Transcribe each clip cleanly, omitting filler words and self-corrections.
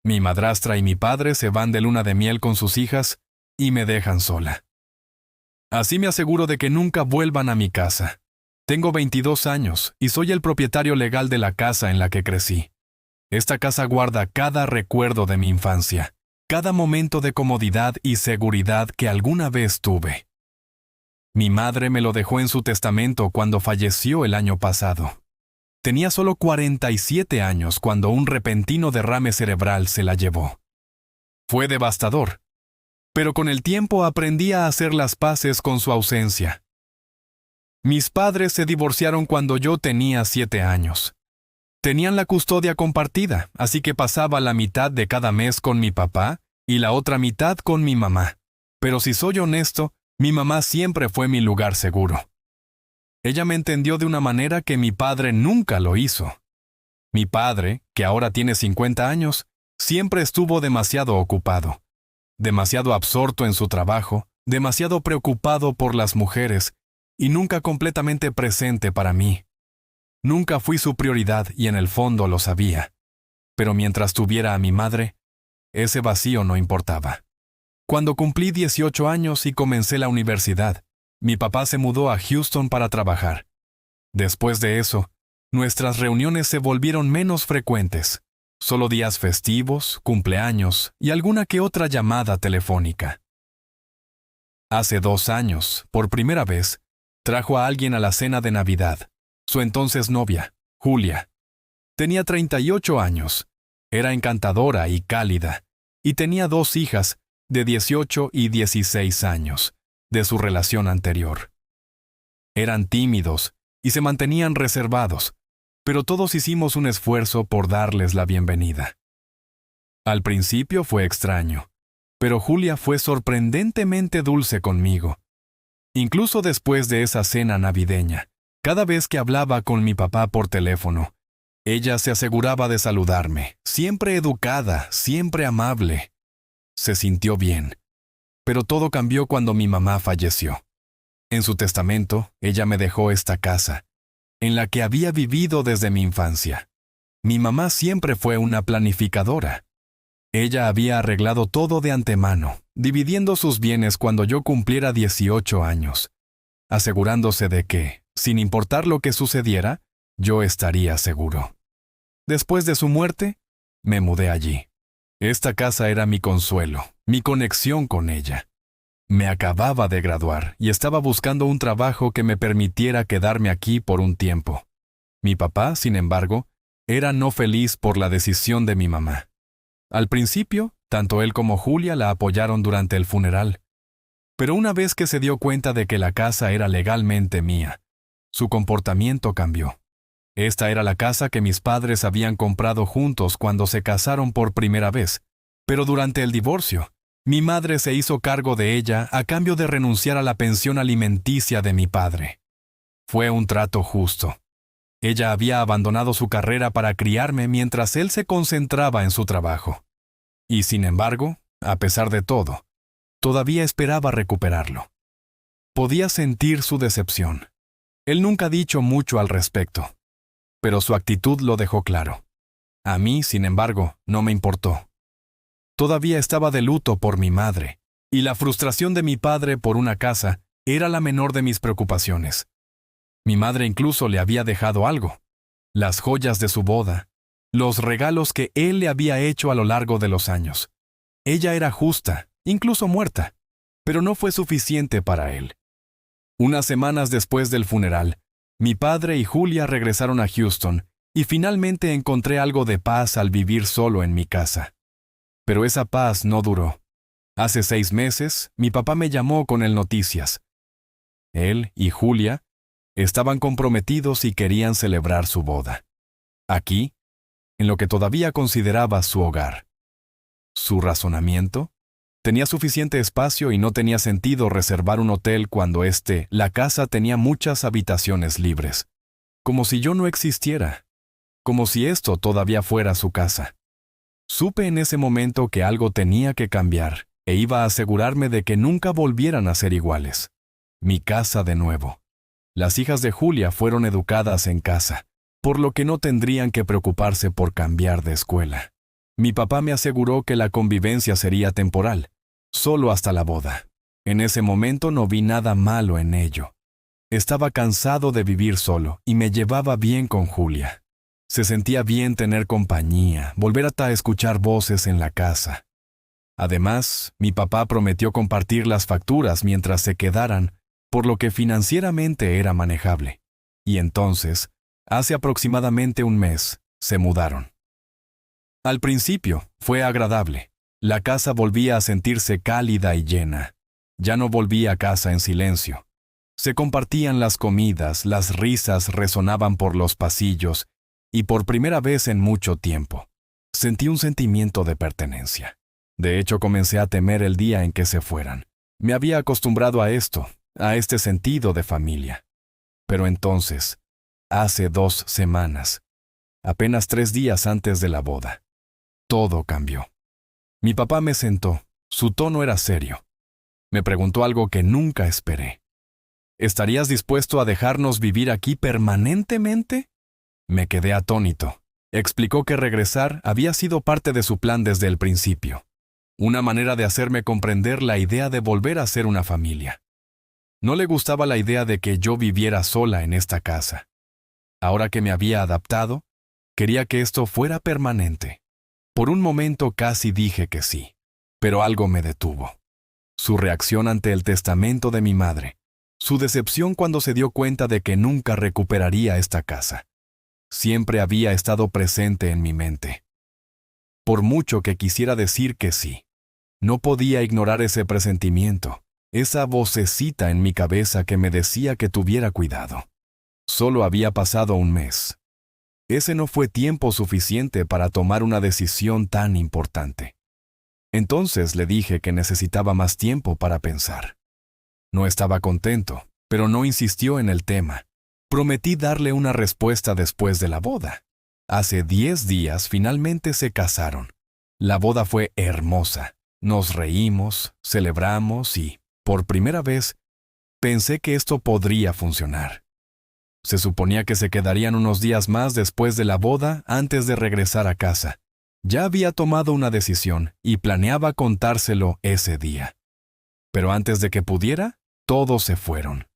Mi madrastra y mi padre se van de luna de miel con sus hijas y me dejan sola. Así me aseguro de que nunca vuelvan a mi casa. Tengo 22 años y soy el propietario legal de la casa en la que crecí. Esta casa guarda cada recuerdo de mi infancia, cada momento de comodidad y seguridad que alguna vez tuve. Mi madre me lo dejó en su testamento cuando falleció el año pasado. Tenía solo 47 años cuando un repentino derrame cerebral se la llevó. Fue devastador, pero con el tiempo aprendí a hacer las paces con su ausencia. Mis padres se divorciaron cuando yo tenía 7 años. Tenían la custodia compartida, así que pasaba la mitad de cada mes con mi papá y la otra mitad con mi mamá. Pero si soy honesto, mi mamá siempre fue mi lugar seguro. Ella me entendió de una manera que mi padre nunca lo hizo. Mi padre, que ahora tiene 50 años, siempre estuvo demasiado ocupado, demasiado absorto en su trabajo, demasiado preocupado por las mujeres y nunca completamente presente para mí. Nunca fui su prioridad y en el fondo lo sabía. Pero mientras tuviera a mi madre, ese vacío no importaba. Cuando cumplí 18 años y comencé la universidad, mi papá se mudó a Houston para trabajar. Después de eso, nuestras reuniones se volvieron menos frecuentes, solo días festivos, cumpleaños y alguna que otra llamada telefónica. Hace 2 años, por primera vez, trajo a alguien a la cena de Navidad, su entonces novia, Julia. Tenía 38 años, era encantadora y cálida, y tenía 2 hijas, de 18 y 16 años, de su relación anterior. Eran tímidos y se mantenían reservados, pero todos hicimos un esfuerzo por darles la bienvenida. Al principio fue extraño, pero Julia fue sorprendentemente dulce conmigo. Incluso después de esa cena navideña, cada vez que hablaba con mi papá por teléfono, ella se aseguraba de saludarme, siempre educada, siempre amable. Se sintió bien, pero todo cambió cuando mi mamá falleció. En su testamento, ella me dejó esta casa, en la que había vivido desde mi infancia. Mi mamá siempre fue una planificadora. Ella había arreglado todo de antemano, dividiendo sus bienes cuando yo cumpliera 18 años, asegurándose de que, sin importar lo que sucediera, yo estaría seguro. Después de su muerte, me mudé allí. Esta casa era mi consuelo, mi conexión con ella. Me acababa de graduar y estaba buscando un trabajo que me permitiera quedarme aquí por un tiempo. Mi papá, sin embargo, era no feliz por la decisión de mi mamá. Al principio, tanto él como Julia la apoyaron durante el funeral. Pero una vez que se dio cuenta de que la casa era legalmente mía, su comportamiento cambió. Esta era la casa que mis padres habían comprado juntos cuando se casaron por primera vez, pero durante el divorcio, mi madre se hizo cargo de ella a cambio de renunciar a la pensión alimenticia de mi padre. Fue un trato justo. Ella había abandonado su carrera para criarme mientras él se concentraba en su trabajo. Y sin embargo, a pesar de todo, todavía esperaba recuperarlo. Podía sentir su decepción. Él nunca ha dicho mucho al respecto, pero su actitud lo dejó claro. A mí, sin embargo, no me importó. Todavía estaba de luto por mi madre, y la frustración de mi padre por una casa era la menor de mis preocupaciones. Mi madre incluso le había dejado algo: las joyas de su boda, los regalos que él le había hecho a lo largo de los años. Ella era justa, incluso muerta, pero no fue suficiente para él. Unas semanas después del funeral, mi padre y Julia regresaron a Houston y finalmente encontré algo de paz al vivir solo en mi casa. Pero esa paz no duró. Hace 6 meses, mi papá me llamó con el noticias. Él y Julia estaban comprometidos y querían celebrar su boda. Aquí, en lo que todavía consideraba su hogar. ¿Su razonamiento? Tenía suficiente espacio y no tenía sentido reservar un hotel cuando la casa tenía muchas habitaciones libres. Como si yo no existiera. Como si esto todavía fuera su casa. Supe en ese momento que algo tenía que cambiar e iba a asegurarme de que nunca volvieran a ser iguales. Mi casa de nuevo. Las hijas de Julia fueron educadas en casa, por lo que no tendrían que preocuparse por cambiar de escuela. Mi papá me aseguró que la convivencia sería temporal, solo hasta la boda. En ese momento no vi nada malo en ello. Estaba cansado de vivir solo y me llevaba bien con Julia. Se sentía bien tener compañía, volver a escuchar voces en la casa. Además, mi papá prometió compartir las facturas mientras se quedaran, por lo que financieramente era manejable. Y entonces, hace aproximadamente un mes, se mudaron. Al principio, fue agradable. La casa volvía a sentirse cálida y llena. Ya no volvía a casa en silencio. Se compartían las comidas, las risas resonaban por los pasillos, y por primera vez en mucho tiempo, sentí un sentimiento de pertenencia. De hecho, comencé a temer el día en que se fueran. Me había acostumbrado a esto, a este sentido de familia. Pero entonces, hace 2 semanas, apenas 3 días antes de la boda, todo cambió. Mi papá me sentó, su tono era serio. Me preguntó algo que nunca esperé. ¿Estarías dispuesto a dejarnos vivir aquí permanentemente? Me quedé atónito. Explicó que regresar había sido parte de su plan desde el principio. Una manera de hacerme comprender la idea de volver a ser una familia. No le gustaba la idea de que yo viviera sola en esta casa. Ahora que me había adaptado, quería que esto fuera permanente. Por un momento casi dije que sí, pero algo me detuvo. Su reacción ante el testamento de mi madre, su decepción cuando se dio cuenta de que nunca recuperaría esta casa. Siempre había estado presente en mi mente. Por mucho que quisiera decir que sí, no podía ignorar ese presentimiento, esa vocecita en mi cabeza que me decía que tuviera cuidado. Solo había pasado un mes. Ese no fue tiempo suficiente para tomar una decisión tan importante. Entonces le dije que necesitaba más tiempo para pensar. No estaba contento, pero no insistió en el tema. Prometí darle una respuesta después de la boda. Hace 10 días finalmente se casaron. La boda fue hermosa. Nos reímos, celebramos y, por primera vez, pensé que esto podría funcionar. Se suponía que se quedarían unos días más después de la boda antes de regresar a casa. Ya había tomado una decisión y planeaba contárselo ese día. Pero antes de que pudiera, todos se fueron.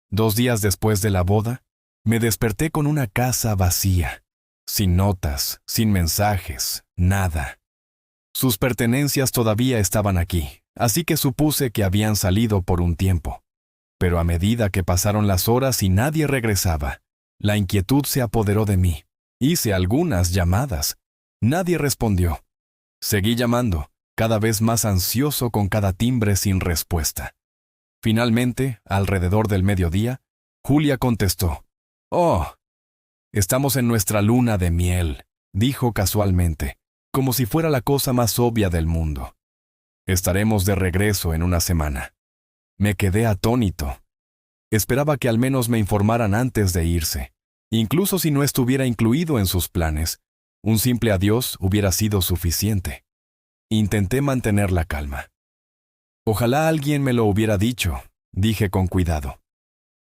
2 días después de la boda, me desperté con una casa vacía, sin notas, sin mensajes, nada. Sus pertenencias todavía estaban aquí, así que supuse que habían salido por un tiempo. Pero a medida que pasaron las horas y nadie regresaba, la inquietud se apoderó de mí. Hice algunas llamadas. Nadie respondió. Seguí llamando, cada vez más ansioso con cada timbre sin respuesta. Finalmente, alrededor del mediodía, Julia contestó. «Oh, estamos en nuestra luna de miel», dijo casualmente, como si fuera la cosa más obvia del mundo. «Estaremos de regreso en una semana». Me quedé atónito. Esperaba que al menos me informaran antes de irse. Incluso si no estuviera incluido en sus planes, un simple adiós hubiera sido suficiente. Intenté mantener la calma. «Ojalá alguien me lo hubiera dicho», dije con cuidado.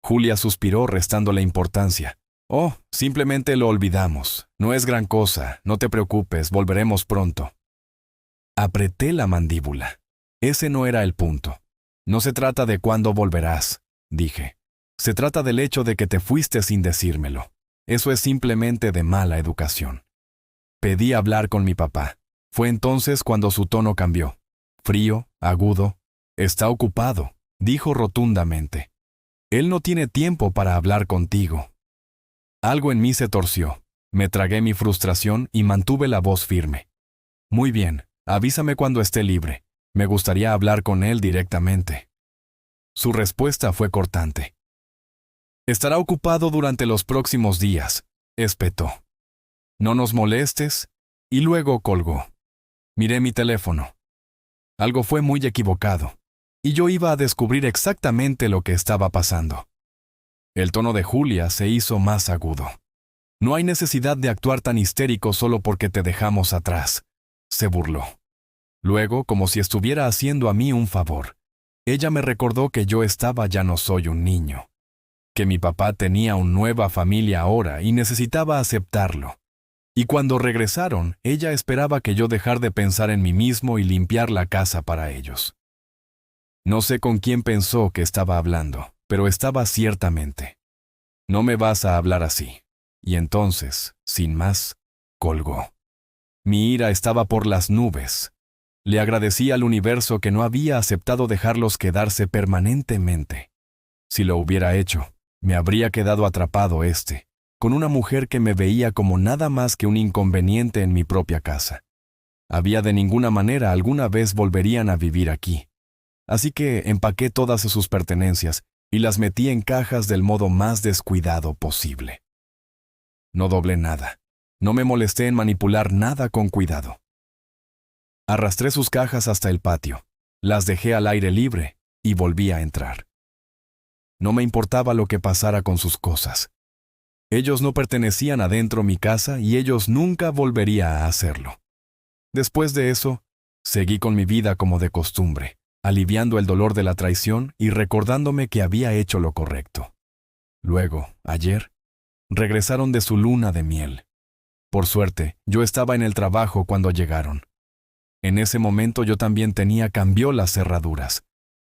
Julia suspiró restándole importancia. «Oh, simplemente lo olvidamos. No es gran cosa, no te preocupes, volveremos pronto». Apreté la mandíbula. Ese no era el punto. «No se trata de cuándo volverás», dije. «Se trata del hecho de que te fuiste sin decírmelo. Eso es simplemente de mala educación». Pedí hablar con mi papá. Fue entonces cuando su tono cambió. Frío, agudo. «Está ocupado», dijo rotundamente. «Él no tiene tiempo para hablar contigo». Algo en mí se torció. Me tragué mi frustración y mantuve la voz firme. «Muy bien, avísame cuando esté libre. Me gustaría hablar con él directamente». Su respuesta fue cortante. «Estará ocupado durante los próximos días», espetó. «No nos molestes», y luego colgó. Miré mi teléfono. Algo fue muy equivocado, y yo iba a descubrir exactamente lo que estaba pasando. El tono de Julia se hizo más agudo. «No hay necesidad de actuar tan histérico solo porque te dejamos atrás», se burló. Luego, como si estuviera haciendo a mí un favor, ella me recordó que yo ya no soy un niño, que mi papá tenía una nueva familia ahora y necesitaba aceptarlo. Y cuando regresaron, ella esperaba que yo dejara de pensar en mí mismo y limpiar la casa para ellos. No sé con quién pensó que estaba hablando, pero estaba ciertamente. No me vas a hablar así. Y entonces, sin más, colgó. Mi ira estaba por las nubes. Le agradecí al universo que no había aceptado dejarlos quedarse permanentemente. Si lo hubiera hecho, me habría quedado atrapado con una mujer que me veía como nada más que un inconveniente en mi propia casa. Había de ninguna manera alguna vez volverían a vivir aquí. Así que empaqué todas sus pertenencias y las metí en cajas del modo más descuidado posible. No doblé nada. No me molesté en manipular nada con cuidado. Arrastré sus cajas hasta el patio, las dejé al aire libre y volví a entrar. No me importaba lo que pasara con sus cosas. Ellos no pertenecían adentro mi casa y ellos nunca volverían a hacerlo. Después de eso, seguí con mi vida como de costumbre, aliviando el dolor de la traición y recordándome que había hecho lo correcto. Luego, ayer, regresaron de su luna de miel. Por suerte, yo estaba en el trabajo cuando llegaron. En ese momento yo también cambió las cerraduras.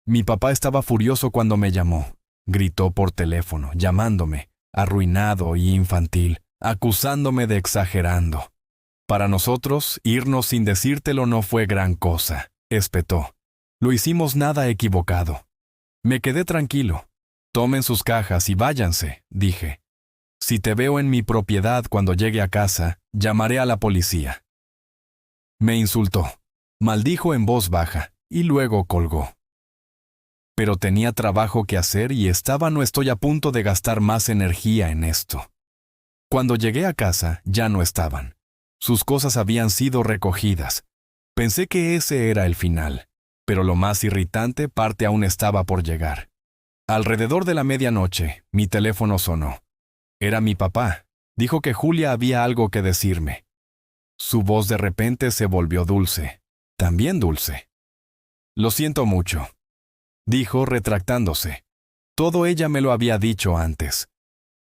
Mi papá estaba furioso cuando me llamó. Gritó por teléfono, llamándome, arruinado y infantil, acusándome de exagerando. Para nosotros, irnos sin decírtelo no fue gran cosa, espetó. Lo hicimos nada equivocado. Me quedé tranquilo. Tomen sus cajas y váyanse, dije. Si te veo en mi propiedad cuando llegue a casa, llamaré a la policía. Me insultó, maldijo en voz baja y luego colgó. Pero tenía trabajo que hacer y no estoy a punto de gastar más energía en esto. Cuando llegué a casa, ya no estaban. Sus cosas habían sido recogidas. Pensé que ese era el final, pero lo más irritante parte aún estaba por llegar. Alrededor de la medianoche, mi teléfono sonó. Era mi papá. Dijo que Julia había algo que decirme. Su voz de repente se volvió dulce, también dulce. Lo siento mucho, dijo retractándose. Todo ella me lo había dicho antes.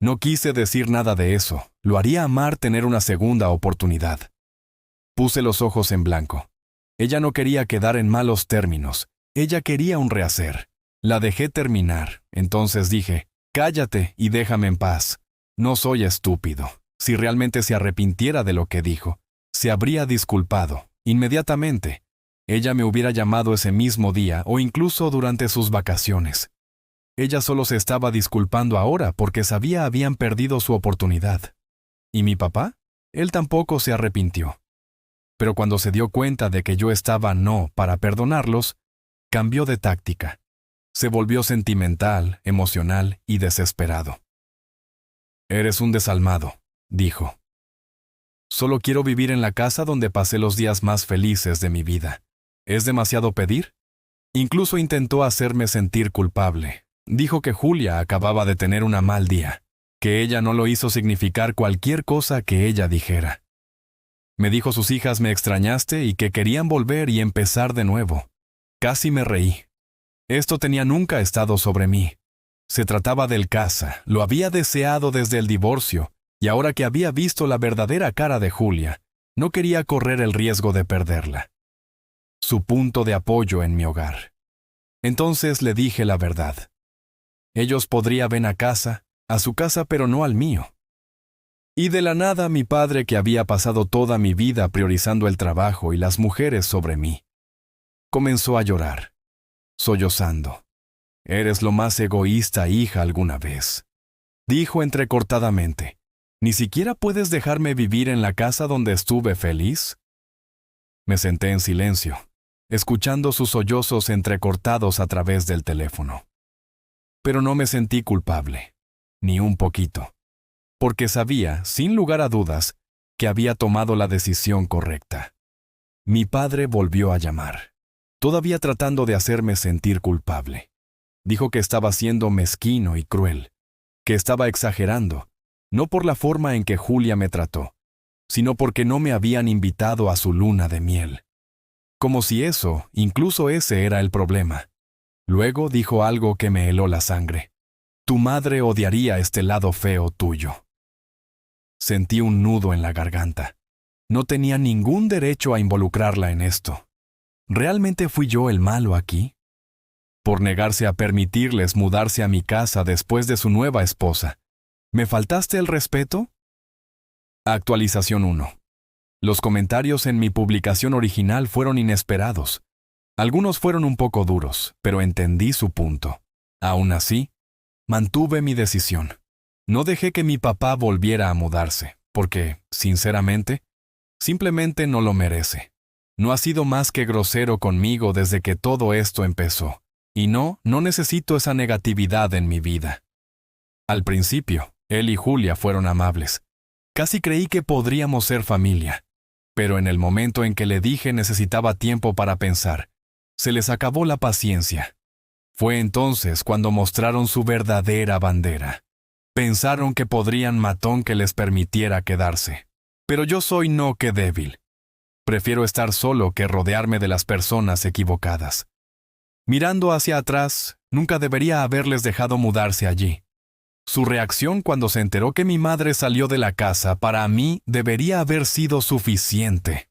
No quise decir nada de eso. Lo haría amar tener una segunda oportunidad. Puse los ojos en blanco. Ella no quería quedar en malos términos. Ella quería un rehacer. La dejé terminar. Entonces dije, cállate y déjame en paz. No soy estúpido. Si realmente se arrepintiera de lo que dijo, se habría disculpado, inmediatamente. Ella me hubiera llamado ese mismo día o incluso durante sus vacaciones. Ella solo se estaba disculpando ahora porque sabía habían perdido su oportunidad. ¿Y mi papá? Él tampoco se arrepintió. Pero cuando se dio cuenta de que yo estaba no para perdonarlos, cambió de táctica. Se volvió sentimental, emocional y desesperado. Eres un desalmado, dijo. Solo quiero vivir en la casa donde pasé los días más felices de mi vida. ¿Es demasiado pedir? Incluso intentó hacerme sentir culpable. Dijo que Julia acababa de tener un mal día, que ella no lo hizo significar cualquier cosa que ella dijera. Me dijo sus hijas me extrañaste y que querían volver y empezar de nuevo. Casi me reí. Esto tenía nunca estado sobre mí. Se trataba del casa, lo había deseado desde el divorcio, y ahora que había visto la verdadera cara de Julia, no quería correr el riesgo de perderla. Su punto de apoyo en mi hogar. Entonces le dije la verdad. Ellos podrían venir a su casa, pero no al mío. Y de la nada mi padre, que había pasado toda mi vida priorizando el trabajo y las mujeres sobre mí, comenzó a llorar, sollozando. Eres lo más egoísta, hija, alguna vez. Dijo entrecortadamente. ¿Ni siquiera puedes dejarme vivir en la casa donde estuve feliz? Me senté en silencio, escuchando sus sollozos entrecortados a través del teléfono. Pero no me sentí culpable, ni un poquito, porque sabía, sin lugar a dudas, que había tomado la decisión correcta. Mi padre volvió a llamar, todavía tratando de hacerme sentir culpable. Dijo que estaba siendo mezquino y cruel, que estaba exagerando, no por la forma en que Julia me trató, sino porque no me habían invitado a su luna de miel. Como si eso, incluso ese era el problema. Luego dijo algo que me heló la sangre. Tu madre odiaría este lado feo tuyo. Sentí un nudo en la garganta. No tenía ningún derecho a involucrarla en esto. ¿Realmente fui yo el malo aquí? Por negarse a permitirles mudarse a mi casa después de su nueva esposa. ¿Me faltaste el respeto? Actualización 1. Los comentarios en mi publicación original fueron inesperados. Algunos fueron un poco duros, pero entendí su punto. Aún así, mantuve mi decisión. No dejé que mi papá volviera a mudarse, porque, sinceramente, simplemente no lo merece. No ha sido más que grosero conmigo desde que todo esto empezó. Y no necesito esa negatividad en mi vida. Al principio, él y Julia fueron amables. Casi creí que podríamos ser familia. Pero en el momento en que le dije necesitaba tiempo para pensar, se les acabó la paciencia. Fue entonces cuando mostraron su verdadera bandera. Pensaron que podrían matón que les permitiera quedarse. Pero yo soy no que débil. Prefiero estar solo que rodearme de las personas equivocadas. Mirando hacia atrás, nunca debería haberles dejado mudarse allí. Su reacción cuando se enteró que mi madre salió de la casa para mí debería haber sido suficiente.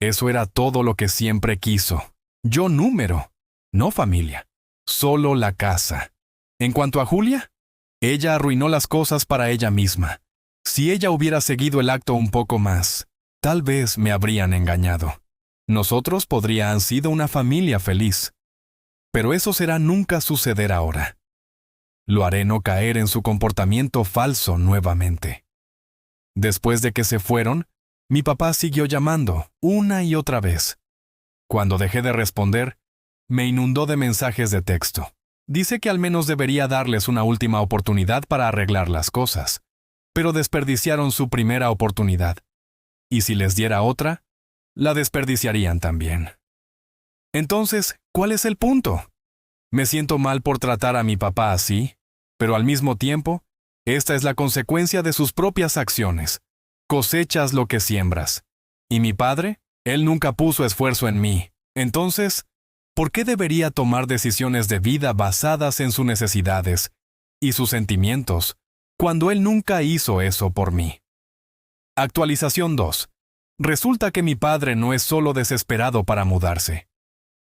Eso era todo lo que siempre quiso. Yo número, no familia, solo la casa. En cuanto a Julia, ella arruinó las cosas para ella misma. Si ella hubiera seguido el acto un poco más, tal vez me habrían engañado. Nosotros podrían sido una familia feliz. Pero eso será nunca suceder ahora. Lo haré no caer en su comportamiento falso nuevamente. Después de que se fueron, mi papá siguió llamando una y otra vez. Cuando dejé de responder, me inundó de mensajes de texto. Dice que al menos debería darles una última oportunidad para arreglar las cosas, pero desperdiciaron su primera oportunidad. Y si les diera otra, la desperdiciarían también. Entonces, ¿cuál es el punto? Me siento mal por tratar a mi papá así, pero al mismo tiempo, esta es la consecuencia de sus propias acciones. Cosechas lo que siembras. ¿Y mi padre? Él nunca puso esfuerzo en mí. Entonces, ¿por qué debería tomar decisiones de vida basadas en sus necesidades y sus sentimientos, cuando él nunca hizo eso por mí? Actualización 2. Resulta que mi padre no es solo desesperado para mudarse.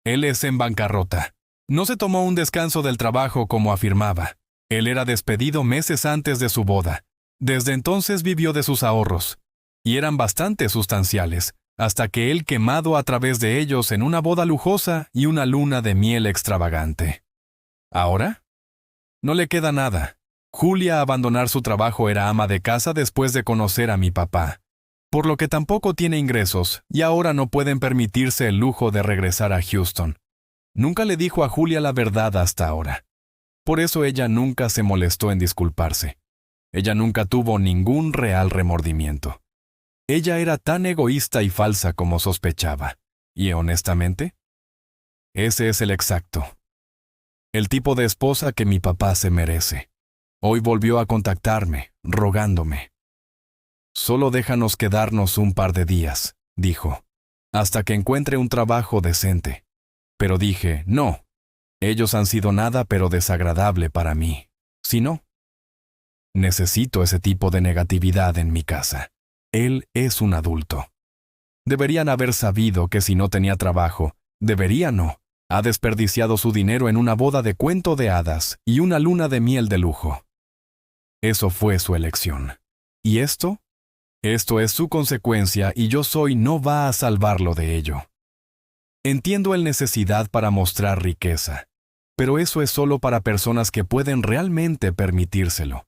Él es en bancarrota. No se tomó un descanso del trabajo como afirmaba. Él era despedido meses antes de su boda. Desde entonces vivió de sus ahorros, y eran bastante sustanciales, hasta que él quemado a través de ellos en una boda lujosa y una luna de miel extravagante. ¿Ahora? No le queda nada. Julia abandonar su trabajo era ama de casa después de conocer a mi papá, por lo que tampoco tiene ingresos y ahora no pueden permitirse el lujo de regresar a Houston. Nunca le dijo a Julia la verdad hasta ahora. Por eso ella nunca se molestó en disculparse. Ella nunca tuvo ningún real remordimiento. Ella era tan egoísta y falsa como sospechaba. Y honestamente, ese es el exacto. El tipo de esposa que mi papá se merece. Hoy volvió a contactarme, rogándome. Solo déjanos quedarnos un par de días, dijo, hasta que encuentre un trabajo decente. Pero dije, no, ellos han sido nada pero desagradable para mí. Si no, necesito ese tipo de negatividad en mi casa. Él es un adulto. Deberían haber sabido que si no tenía trabajo, ha desperdiciado su dinero en una boda de cuento de hadas y una luna de miel de lujo. Eso fue su elección. ¿Y esto? Esto es su consecuencia y yo no va a salvarlo de ello. Entiendo el necesidad para mostrar riqueza, pero eso es solo para personas que pueden realmente permitírselo.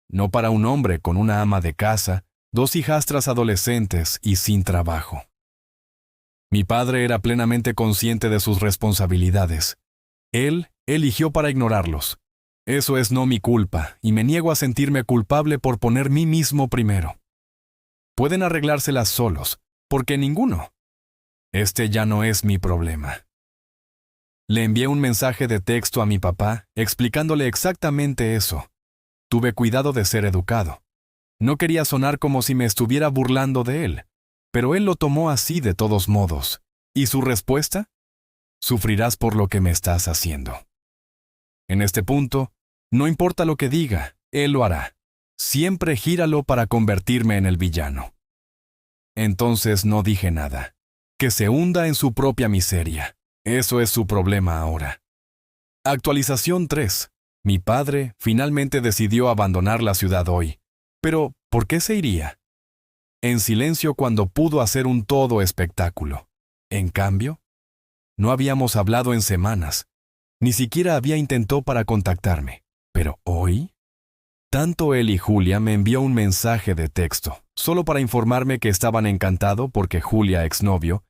No para un hombre con una ama de casa, 2 hijastras adolescentes y sin trabajo. Mi padre era plenamente consciente de sus responsabilidades. Él eligió para ignorarlos. Eso es no mi culpa, y me niego a sentirme culpable por poner mí mismo primero. Pueden arreglárselas solos, porque ninguno. Este ya no es mi problema. Le envié un mensaje de texto a mi papá explicándole exactamente eso. Tuve cuidado de ser educado. No quería sonar como si me estuviera burlando de él, pero él lo tomó así de todos modos. ¿Y su respuesta? Sufrirás por lo que me estás haciendo. En este punto, no importa lo que diga, él lo hará. Siempre gíralo para convertirme en el villano. Entonces no dije nada. Que se hunda en su propia miseria. Eso es su problema ahora. Actualización 3. Mi padre finalmente decidió abandonar la ciudad hoy. Pero, ¿por qué se iría? En silencio cuando pudo hacer un todo espectáculo. En cambio, no habíamos hablado en semanas. Ni siquiera había intentado para contactarme. Pero hoy, tanto él y Julia me envió un mensaje de texto, solo para informarme que estaban encantados porque Julia, exnovio,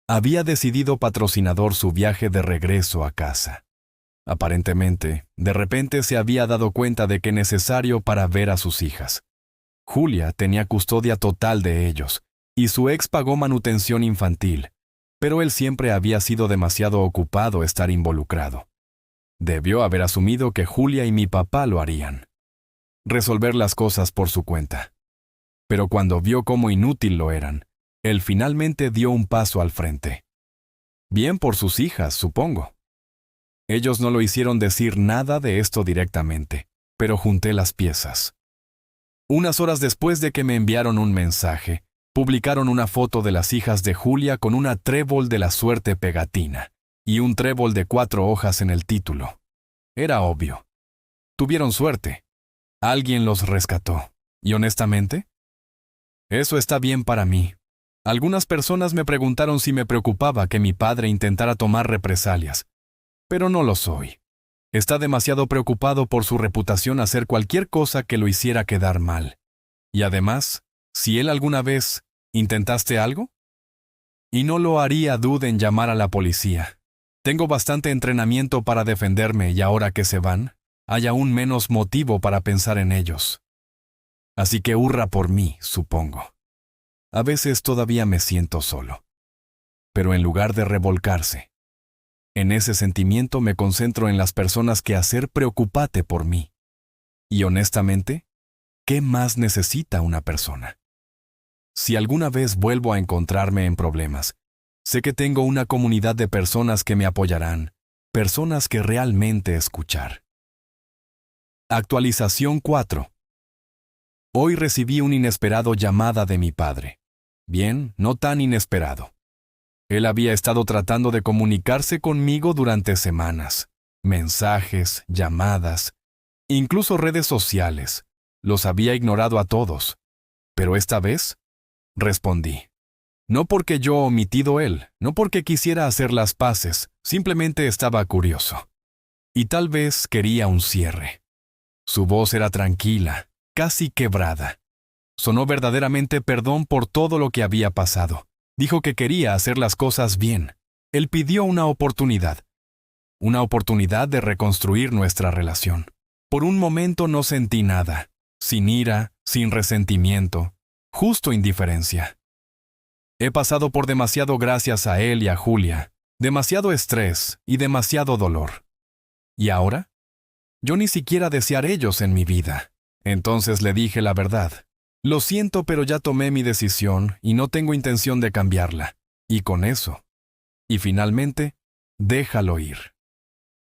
había decidido patrocinador su viaje de regreso a casa. Aparentemente, de repente se había dado cuenta de que necesario para ver a sus hijas. Julia tenía custodia total de ellos, y su ex pagó manutención infantil, pero él siempre había sido demasiado ocupado estar involucrado. Debió haber asumido que Julia y mi papá lo harían. Resolver las cosas por su cuenta. Pero cuando vio cómo inútil lo eran, él finalmente dio un paso al frente. Bien por sus hijas, supongo. Ellos no lo hicieron decir nada de esto directamente, pero junté las piezas. Unas horas después de que me enviaron un mensaje, publicaron una foto de las hijas de Julia con una trébol de la suerte pegatina y un trébol de 4 hojas en el título. Era obvio. Tuvieron suerte. Alguien los rescató. Y honestamente, eso está bien para mí. Algunas personas me preguntaron si me preocupaba que mi padre intentara tomar represalias, pero no lo soy. Está demasiado preocupado por su reputación hacer cualquier cosa que lo hiciera quedar mal. Y además, si él alguna vez intentaste algo, y no lo haría duda en llamar a la policía. Tengo bastante entrenamiento para defenderme y ahora que se van, hay aún menos motivo para pensar en ellos. Así que hurra por mí, supongo. A veces todavía me siento solo. Pero en lugar de revolcarse, en ese sentimiento me concentro en las personas que hacer preocupate por mí. Y honestamente, ¿qué más necesita una persona? Si alguna vez vuelvo a encontrarme en problemas, sé que tengo una comunidad de personas que me apoyarán, personas que realmente escuchar. Actualización 4. Hoy recibí un inesperado llamada de mi padre. Bien, no tan inesperado. Él había estado tratando de comunicarse conmigo durante semanas. Mensajes, llamadas, incluso redes sociales. Los había ignorado a todos. Pero esta vez, respondí. No porque yo omitido él, no porque quisiera hacer las paces, simplemente estaba curioso. Y tal vez quería un cierre. Su voz era tranquila, casi quebrada. Sonó verdaderamente perdón por todo lo que había pasado. Dijo que quería hacer las cosas bien. Él pidió una oportunidad de reconstruir nuestra relación. Por un momento no sentí nada, sin ira, sin resentimiento, justo indiferencia. He pasado por demasiado gracias a él y a Julia, demasiado estrés y demasiado dolor. ¿Y ahora? Yo ni siquiera desear ellos en mi vida. Entonces le dije la verdad. Lo siento, pero ya tomé mi decisión y no tengo intención de cambiarla. Y con eso. Y finalmente, déjalo ir.